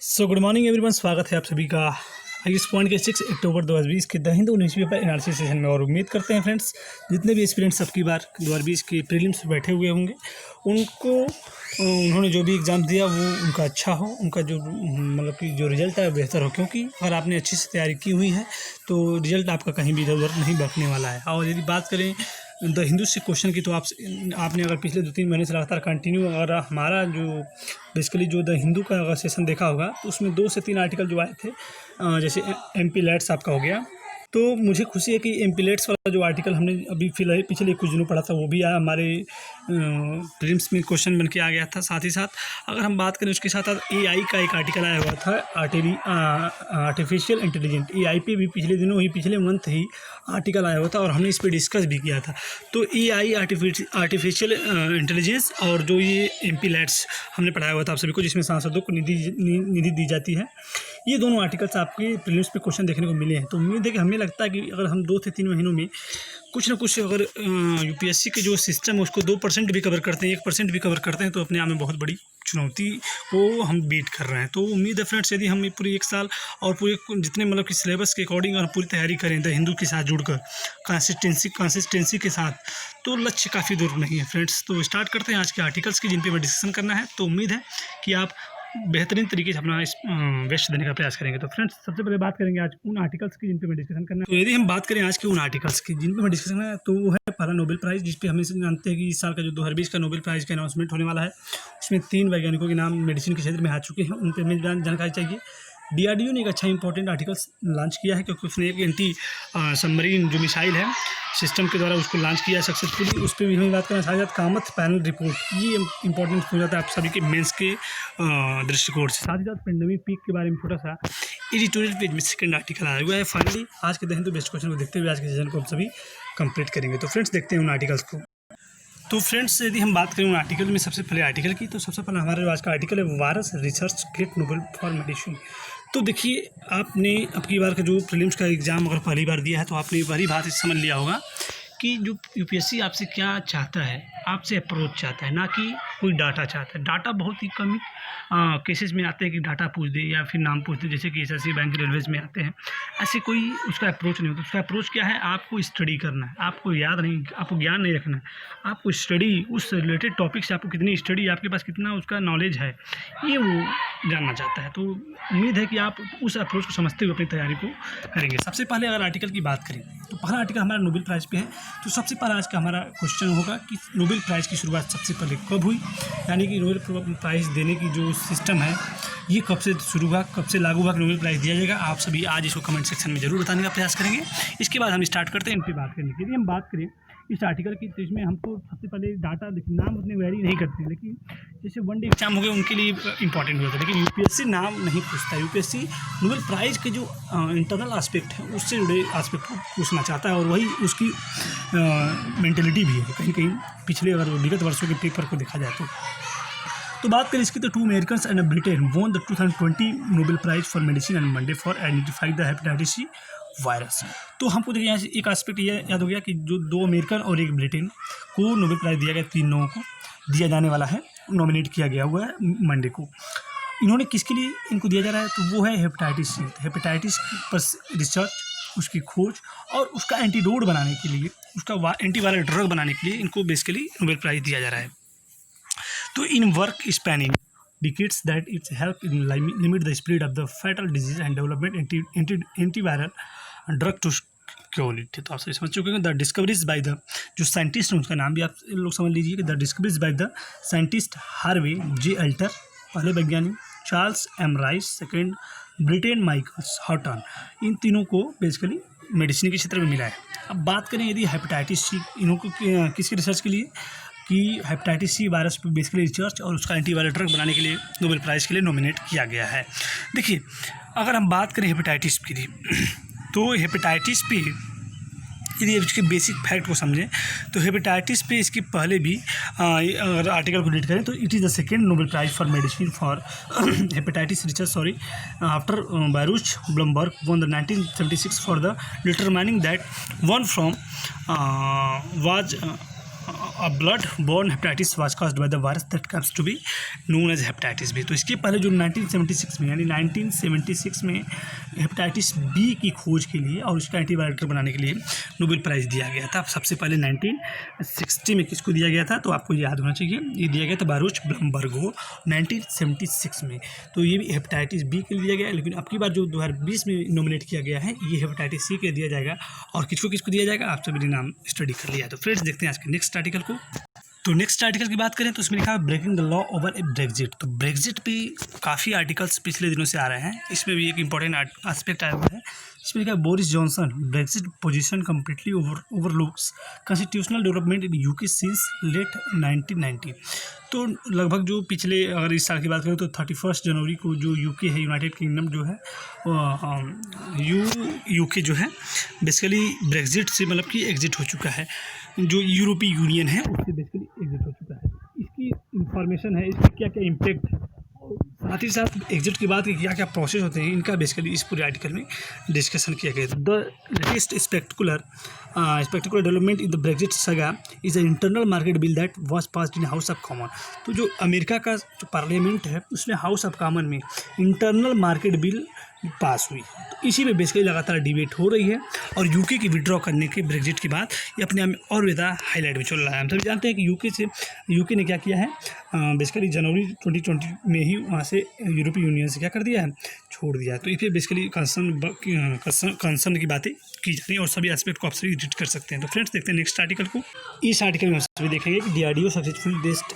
Good morning everyone, स्वागत है आप सभी का इस पॉइंट के 6 अक्टूबर 2020 के the Hindu newspaper analysis session में। और उम्मीद करते हैं फ्रेंड्स, जितने भी एस्पिरेंट्स सबकी बार 2020 के प्रीलिम्स बैठे हुए होंगे उनको उन्होंने जो भी एग्ज़ाम दिया वो उनका अच्छा हो, उनका जो मतलब कि जो रिज़ल्ट है बेहतर हो, क्योंकि अगर आपने अच्छी से तैयारी की हुई है तो रिज़ल्ट आपका कहीं भी इधर उधर नहीं बकने वाला है। और यदि बात करें द हिंदू से क्वेश्चन की, तो आपने अगर पिछले 2-3 महीने से लगातार कंटिन्यू अगर हमारा जो बेसिकली जो द हिंदू का अगर सेशन देखा होगा तो उसमें 2 से 3 आर्टिकल जो आए थे, जैसे एमपी लैट्स आपका हो गया, तो मुझे खुशी है कि एमपी लैट्स वाला जो आर्टिकल हमने अभी फिलहाल पिछले कुछ दिनों पढ़ा था वो भी आया हमारे प्रीलिम्स में, क्वेश्चन बन के आ गया था। साथ ही साथ अगर हम बात करें उसके साथ साथ एआई का एक आर्टिकल आया हुआ था, आर्टिफिशियल इंटेलिजेंट एआई पे भी पिछले दिनों ही, पिछले मंथ ही आर्टिकल आया हुआ था और हमने इस पर डिस्कस भी किया था। तो एआई आर्टिफिशियल इंटेलिजेंस और जो ये एमपी लैट्स हमने पढ़ाया हुआ था आप सभी को, जिसमें सांसदों को निधि दी जाती है, ये दोनों आर्टिकल्स आपके प्रीलिम्स पे क्वेश्चन देखने को मिले हैं। तो उम्मीद है कि हमें लगता है कि अगर हम 2 से 3 महीनों में कुछ ना कुछ अगर यूपीएससी के जो सिस्टम है उसको 2% भी कवर करते हैं, 1% भी कवर करते हैं, तो अपने आप में बहुत बड़ी चुनौती को हम बीट कर रहे हैं। तो उम्मीद है फ्रेंड्स, यदि हम पूरी 1 साल और पूरे जितने मतलब कि सिलेबस के अकॉर्डिंग और पूरी तैयारी करें द हिंदू के साथ जुड़कर कंसिस्टेंसी के साथ, तो लक्ष्य काफ़ी दूर नहीं है फ्रेंड्स। तो स्टार्ट करते हैं आज के आर्टिकल्स की, जिन पे हमें डिस्कशन करना है। तो उम्मीद है कि आप बेहतरीन तरीके से अपना इस बेस्ट देने का प्रयास करेंगे। तो फ्रेंड्स, सबसे पहले बात करेंगे आज उन आर्टिकल्स की जिन पे हमें डिस्कशन करना है। तो यदि हम बात करें आज के उन आर्टिकल्स की जिन पे हमें डिस्कशन करना है, तो वो है पहला नोबेल प्राइज़, जिस पे हम जानते हैं कि इस साल का जो 2020 का नोबेल प्राइज़ का अनाउंसमेंट होने वाला है, उसमें 3 वैज्ञानिकों के नाम मेडिसिन के क्षेत्र में आ चुके हैं, उन पर हमें जानकारी चाहिए। डीआरडीओ ने एक अच्छा इंपॉर्टेंट आर्टिकल्स लॉन्च किया है, क्योंकि उसने एक एंटी सबमरीन जो मिसाइल है सिस्टम के द्वारा उसको लॉन्च किया सक्सेसफुली, उस पर भी हमें बात करना। साथ ही साथ कामत पैनल रिपोर्ट, ये इंपॉर्टेंट हो जाता है आप सभी के मेंस के दृष्टिकोण से। साथ ही साथ पेंडेमिक पीक के बारे में छोटा सा एडिटोरियल पेज में सेकंड आर्टिकल आया हुआ है। फाइनली आज के दिन तो बेस्ट क्वेश्चन को देखते हुए आज के सेशन को हम सभी कंप्लीट करेंगे। तो फ्रेंड्स, देखते हैं उन आर्टिकल्स को। तो फ्रेंड्स, यदि हम बात करें उन आर्टिकल में सबसे पहले आर्टिकल की, तो सबसे पहले हमारा आज का आर्टिकल है virus research gate Nobel for medicine. तो देखिए, आपने अब की बार का जो प्रीलिम्स का एग्ज़ाम अगर पहली बार दिया है तो आपने पहली बात समझ लिया होगा कि जो यूपीएससी आपसे क्या चाहता है, आपसे अप्रोच चाहता है, ना कि कोई डाटा चाहता है। डाटा बहुत ही कम केसेस में आते हैं कि डाटा पूछ दे या फिर नाम पूछ दे, जैसे कि एसएससी बैंक रेलवेज में आते हैं। ऐसे कोई उसका अप्रोच नहीं होता। उसका अप्रोच क्या है, आपको स्टडी करना है, आपको याद नहीं, आपको ज्ञान नहीं रखना है, आपको स्टडी उस रिलेटेड टॉपिक से आपको कितनी स्टडी, आपके पास कितना उसका नॉलेज है, ये वो जानना चाहता है। तो उम्मीद है कि आप उस अप्रोच को समझते हुए अपनी तैयारी को करेंगे। सबसे पहले अगर आर्टिकल की बात करें तो पहला आर्टिकल हमारा नोबेल प्राइज़ पे है। तो सबसे पहला आज का हमारा क्वेश्चन होगा कि नोबेल प्राइज़ की शुरुआत सबसे पहले कब हुई, यानी कि नोबेल प्राइज़ देने की जो सिस्टम है ये कब से शुरू हुआ, कब से लागू हुआ कि नोबेल प्राइज़ दिया जाएगा। आप सभी आज इसको कमेंट सेक्शन में जरूर बताने का प्रयास करेंगे। इसके बाद हम स्टार्ट करते हैं इन पर बात करने की। यदि हम बात करें इस आर्टिकल की, तो इसमें हमको सबसे पहले डाटा, देखिए नाम उतने वेरी नहीं करते हैं, लेकिन जैसे वनडे एग्जाम हो गए उनके लिए इंपॉर्टेंट होता है, लेकिन यूपीएससी नाम नहीं पूछता है। यूपीएससी नोबेल प्राइज़ के जो इंटरनल एस्पेक्ट है उससे जुड़े एस्पेक्ट को पूछना चाहता है, और वही उसकी मेंटेलिटी भी है कहीं कहीं पिछले अगर विगत वर्षों के पेपर को देखा जाए तो बात करें इसकी, तो 2 Americans and Britain won the 2020 Nobel prize for medicine and Monday for identify the hepatitis C virus. तो हमको देखिए यहाँ से एक एस्पेक्ट ये याद हो गया कि जो 2 अमेरिकन और 1 ब्रिटेन को नोबेल प्राइज़ दिया गया, 3 लोगों को दिया जाने वाला है, नॉमिनेट किया गया हुआ है मंडे को। इन्होंने किसके लिए इनको दिया जा रहा है, तो वो है हेपेटाइटिस सी, हेपेटाइटिस पर रिसर्च, उसकी खोज और उसका एंटीडोट बनाने के लिए, उसका एंटीवायरल ड्रग बनाने के लिए इनको बेसिकली नोबेल प्राइज़ दिया जा रहा है। तो in work spanning decades that it's help in limit the spread of the fatal disease and development antiviral drug to cure it। तो आप सभी समझ चुके हैं द डिस्कवरीज बाय द जो साइंटिस्ट हैं, उसका नाम भी आप लोग समझ लीजिए कि the discoveries by the scientist Harvey J Alter, पहले वैज्ञानिक, Charles M Rice second, Britain Michaels Houghton, इन तीनों को बेसिकली मेडिसिन के क्षेत्र में मिला है। अब बात करें यदि हेपेटाइटिस सी, इनको किसकी रिसर्च के लिए, कि हेपेटाइटिस सी वायरस पर बेसिकली रिसर्च और उसका एंटीवायरल ड्रग बनाने के लिए नोबेल प्राइज़ के लिए नॉमिनेट किया गया है। देखिए, अगर हम बात करें हेपेटाइटिस की, तो हेपेटाइटिस पे यदि इसके बेसिक फैक्ट को समझें तो हेपेटाइटिस पे इसके पहले भी अगर आर्टिकल को रीड करें तो it is the second Nobel prize for medicine for hepatitis research after Baruch Blumberg won the 1976 for the determining that one from was blood borne hepatitis was caused by the virus that comes to be known as hepatitis B. तो इसके पहले जो 1976 में यानी 1976 में hepatitis B की खोज के लिए और उसका एंटीबायोटिक बनाने के लिए नोबेल प्राइज़ दिया गया था। सबसे पहले 1960 में किसको दिया गया था, तो आपको याद होना चाहिए, ये दिया गया था बारूच ब्लमबर्ग को 1976 में। तो ये भी हेपेटाइटिस बी के लिए दिया गया, लेकिन अब की बार जो 2020 में नॉमिनेट किया गया है ये हेपेटाइटिस सी के दिया जाएगा। और किसको दिया जाएगा आप सभी ने नाम स्टडी कर लिया है। तो फ्रेंड्स देखते हैं आज के नेक्स्ट आर्टिकल को। तो नेक्स्ट आर्टिकल की बात करें तो उसमें लिखा है breaking the law over a Brexit. तो ब्रेग्जिट पे काफ़ी आर्टिकल्स पिछले दिनों से आ रहे हैं, इसमें भी एक इंपॉर्टेंट एस्पेक्ट आया हुआ है। इसमें लिखा है Boris Johnson Brexit position completely overlooks constitutional development in UK since late 1990। तो लगभग जो पिछले अगर इस साल की बात करें तो 31 जनवरी को जो यूके है, यूनाइटेड किंगडम जो है यूके जो है बेसिकली ब्रेग्जिट से मतलब कि एग्जिट हो चुका है, जो यूरोपीय यूनियन है उससे बेसिकली एग्जिट हो चुका है। इसकी इंफॉर्मेशन है, इसका क्या क्या इम्पैक्ट है, साथ ही साथ एग्जिट के बाद क्या क्या प्रोसेस होते हैं, इनका बेसिकली इस पूरे आर्टिकल में डिस्कशन किया गया। The latest spectacular development in the Brexit saga is a internal market bill that was passed in house of common. तो जो अमेरिका का जो पार्लियामेंट है उसमें हाउस ऑफ कॉमन में इंटरनल मार्केट बिल पास हुई, तो इसी में बेसिकली लगातार डिबेट हो रही है। और यूके की विड्रॉ करने के ब्रेग्जिट के बाद ये अपने आप में और ज़्यादा हाईलाइट में चल रहा है। हम सभी जानते हैं कि यूके ने क्या किया है, बेसिकली जनवरी 2020 में ही वहाँ से यूरोपीय यूनियन से क्या कर दिया है, छोड़ दिया है। तो इसे बेसिकली कंसर्न की बातें की जा रही हैं और सभी एस्पेक्ट को आप सभी रीड कर सकते हैं। तो फ्रेंड्स देखते हैं नेक्स्ट आर्टिकल को। इस आर्टिकल में हम सभी देखेंगे कि DRDO successful test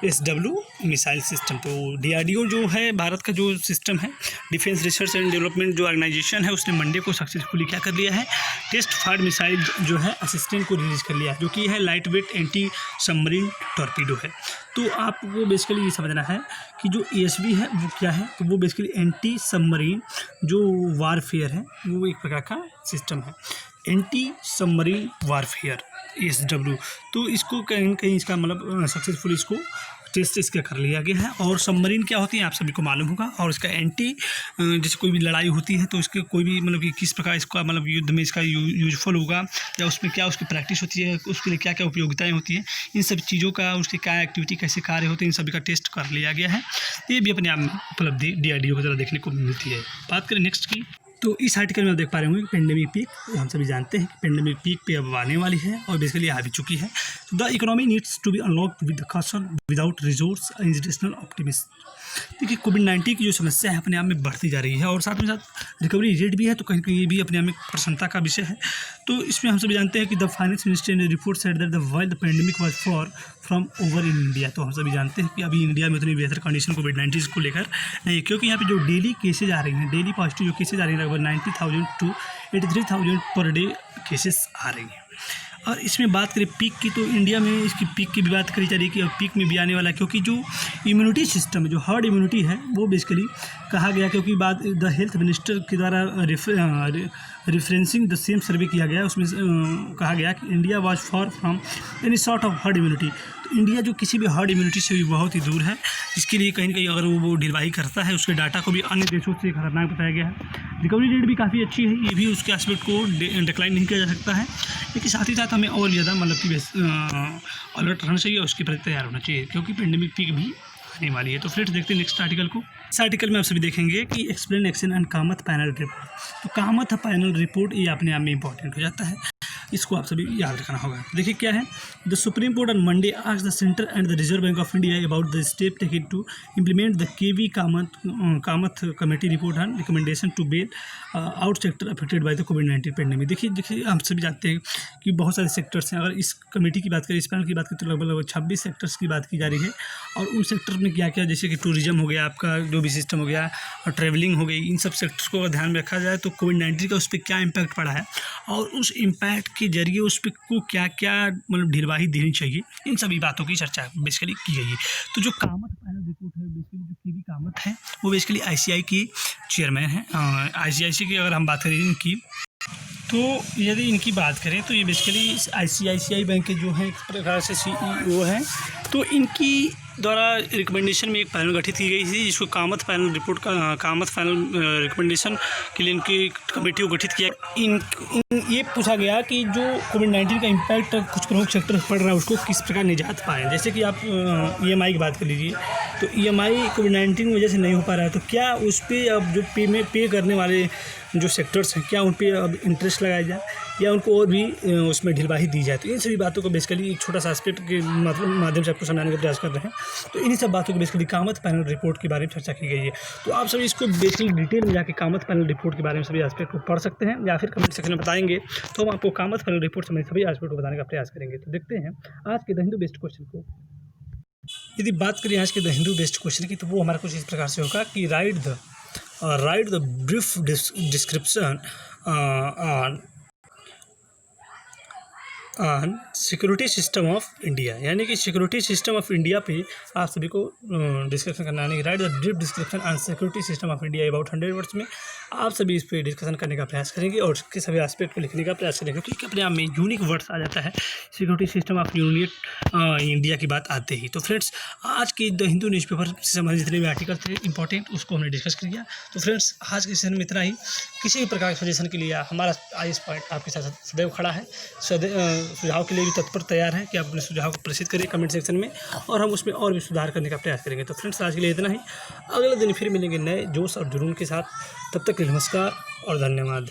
SW missile system. तो DRDO जो है भारत का जो सिस्टम है, डिफेंस रिसर्च एंड डेवलपमेंट जो ऑर्गेनाइजेशन है, उसने मंडे को सक्सेसफुली क्या कर लिया है, टेस्ट फायर मिसाइल जो है असिस्टेंट को रिलीज कर लिया है, जो कि है light weight anti submarine torpedo है। तो आपको बेसिकली ये समझना है कि जो ASB है वो क्या है, तो वो बेसिकली एंटी सबमरीन जो वारफेयर है वो एक प्रकार का सिस्टम है, एंटी सबमरीन वारफेयर SW। तो इसको कहीं कहीं इसका मतलब सक्सेसफुल इसको टेस्ट इसका कर लिया गया है। और सबमरीन क्या होती है आप सभी को मालूम होगा, और इसका एंटी जैसे कोई भी लड़ाई होती है तो इसके कोई भी मतलब कि किस प्रकार इसका मतलब युद्ध में इसका यूजफुल होगा, या उसमें क्या उसकी प्रैक्टिस होती है, उसके लिए क्या क्या उपयोगिताएं होती हैं, इन सब चीज़ों का उसके क्या एक्टिविटी कैसे कार्य होते हैं, इन सभी का टेस्ट कर लिया गया है। ये भी अपने आप में उपलब्धि DRDO की तरह देखने को मिलती है। बात करें नेक्स्ट की, तो इस आर्टिकल में आप देख पा रहे होंगे कि पेंडेमिक पीक, हम सभी जानते हैं कि पेंडेमिक पीक पे अब आने वाली है और बेसिकली आ भी चुकी है। The economy needs to be unlocked with the caution without recourse institutional optimism. देखिए कोविड-19 की जो समस्या है अपने आप में बढ़ती जा रही है और साथ में साथ रिकवरी रेट भी है, तो कहीं कहीं ये भी अपने आप में प्रसन्नता का विषय है। तो इसमें हम सभी जानते हैं कि द फाइनेंस मिनिस्टर ने report said that the while the pandemic was for from over in India. तो हम सभी जानते हैं कि अभी इंडिया में उतनी बेहतर कंडीशन कोविड-19 को लेकर नहीं, क्योंकि यहाँ पे जो डेली केसेज आ रही हैं, डेली पॉजिटिव जो केसेज आ रही हैं लगभग 90,000 टू 83,000 पर डे केसेस आ रही हैं। और इसमें बात करें पीक की, तो इंडिया में इसकी पीक की भी बात करी जा रही है कि अब पीक में भी आने वाला है, क्योंकि जो इम्यूनिटी सिस्टम है, जो हर्ड इम्यूनिटी है वो बेसिकली कहा गया, क्योंकि बात द हेल्थ मिनिस्टर के द्वारा रिफरेंसिंग द सेम सर्वे किया गया, उसमें कहा गया कि India was for from any sort of herd immunity. तो इंडिया जो किसी भी हर्ड इम्यूनिटी से भी बहुत ही दूर है, इसके लिए कहीं ना कहीं अगर वो ढिलवाई करता है उसके डाटा को भी अन्य देशों से खतरनाक बताया गया है। रिकवरी रेट भी काफ़ी अच्छी है, ये भी उसके एस्पेक्ट को डिक्लाइन नहीं किया जा सकता है, लेकिन साथ ही साथ हमें और ज़्यादा मतलब कि अलर्ट रहना चाहिए और उसके प्रति तैयार होना चाहिए, क्योंकि पेंडेमिक पीक भी आने वाली है। तो फ्रेंड्स देखते हैं नेक्स्ट आर्टिकल को। इस आर्टिकल में आप सभी देखेंगे कि explain action and Kamat panel report. तो कामत पैनल रिपोर्ट ये अपने आप में इंपॉर्टेंट हो जाता है, इसको आप सभी याद रखना होगा। देखिए क्या है, the supreme court on Monday asked the centre and the reserve bank of India about the step taken to implement the KV Kamath committee report on recommendation to bail out sector affected by the कोविड-19 pandemic. देखिए हम सभी जानते हैं कि बहुत सारे sectors हैं, अगर इस कमेटी की बात करें, इस पैनल की बात करें तो लगभग 26 सेक्टर्स की बात की जा रही है। और उन सेक्टर में क्या क्या, जैसे कि टूरिज्म हो गया, आपका जो भी सिस्टम हो गया, और ट्रैवलिंग हो गई, इन सब सेक्टर्स को अगर ध्यान में रखा जाए तो कोविड-19 का उस पर क्या इम्पैक्ट पड़ा है और उस इम्पैक्ट के जरिए उस पर को क्या क्या मतलब ढिलवाही देनी चाहिए, इन सभी बातों की चर्चा बेसिकली की गई है। तो जो कामत पैनल रिपोर्ट है, बेसिकली जो केवी कामत है वो बेसिकली ICI की चेयरमैन है। ICICI की अगर हम बात करें इनकी, तो यदि इनकी बात करें तो ये बेसिकली ICICI बैंक के जो है एक प्रकार से CEO हैं। तो इनकी द्वारा रिकमेंडेशन में एक पैनल गठित की गई थी, जिसको कामत पैनल रिपोर्ट का कामत पैनल रिकमेंडेशन के लिए इनकी कमेटी को गठित किया। ये पूछा गया कि जो कोविड-19 का इम्पैक्ट कुछ प्रमुख सेक्टर पर पड़ रहा है, उसको किस प्रकार निजात पाएँ। जैसे कि आप EMI की बात कर लीजिए, तो EMI कोविड-19 की वजह से नहीं हो पा रहा है, तो क्या उस पर अब जो पे करने वाले जो सेक्टर्स हैं, क्या उन पे अब इंटरेस्ट लगाया जाए या उनको और भी उसमें ढिलवाही दी जाए। तो इन सभी बातों को बेसिकली एक छोटा सा एस्पेक्ट के माध्यम से आपको समझाने का प्रयास कर रहे हैं। तो इन्हीं सब बातों को बेसिकली कामत पैनल रिपोर्ट के बारे में चर्चा की गई है। तो आप सभी इसको बेसिकली डिटेल में जाके कामत पैनल रिपोर्ट के बारे में सभी एस्पेक्ट को पढ़ सकते हैं, या फिर कमेंट सेक्शन में बताएंगे तो हम आपको कामत पैनल रिपोर्ट से सभी एस्पेक्ट को बताने का प्रयास करेंगे। तो देखते हैं आज के द हिंदू बेस्ड क्वेश्चन को। यदि बात करें आज के द हिंदू बेस्ड क्वेश्चन की, तो वो हमारा कुछ इस प्रकार से होगा कि write the brief description on security system of India, यानी कि सिक्योरिटी सिस्टम ऑफ इंडिया पे आप सभी को डिस्कशन करना है। Right the brief description on security system of India about 100 words में आप सभी इस पर डिस्कशन करने का प्रयास करेंगे और इसके सभी एस्पेक्ट को लिखने का प्रयास करेंगे, क्योंकि अपने आप में यूनिक वर्ड्स आ जाता है सिक्योरिटी सिस्टम ऑफ इंडिया की बात आते ही। तो फ्रेंड्स, आज की द हिंदू न्यूज़पेपर से संबंधित जितने भी आर्टिकल थे इंपॉर्टेंट, उसको हमने डिस्कस किया। तो फ्रेंड्स, आज के सेशन में इतना ही। किसी भी प्रकार के सजेशन के लिए हमारा IAS पॉइंट आपके साथ सदैव खड़ा है, सुझाव के लिए भी तत्पर तैयार है कि आप अपने सुझाव को प्रेषित करिए कमेंट सेक्शन में, और हम उसमें और भी सुधार करने का प्रयास करेंगे। तो फ्रेंड्स, आज के लिए इतना ही। अगले दिन फिर मिलेंगे नए जोश और जुनून के साथ। तब तक के लिए नमस्कार और धन्यवाद।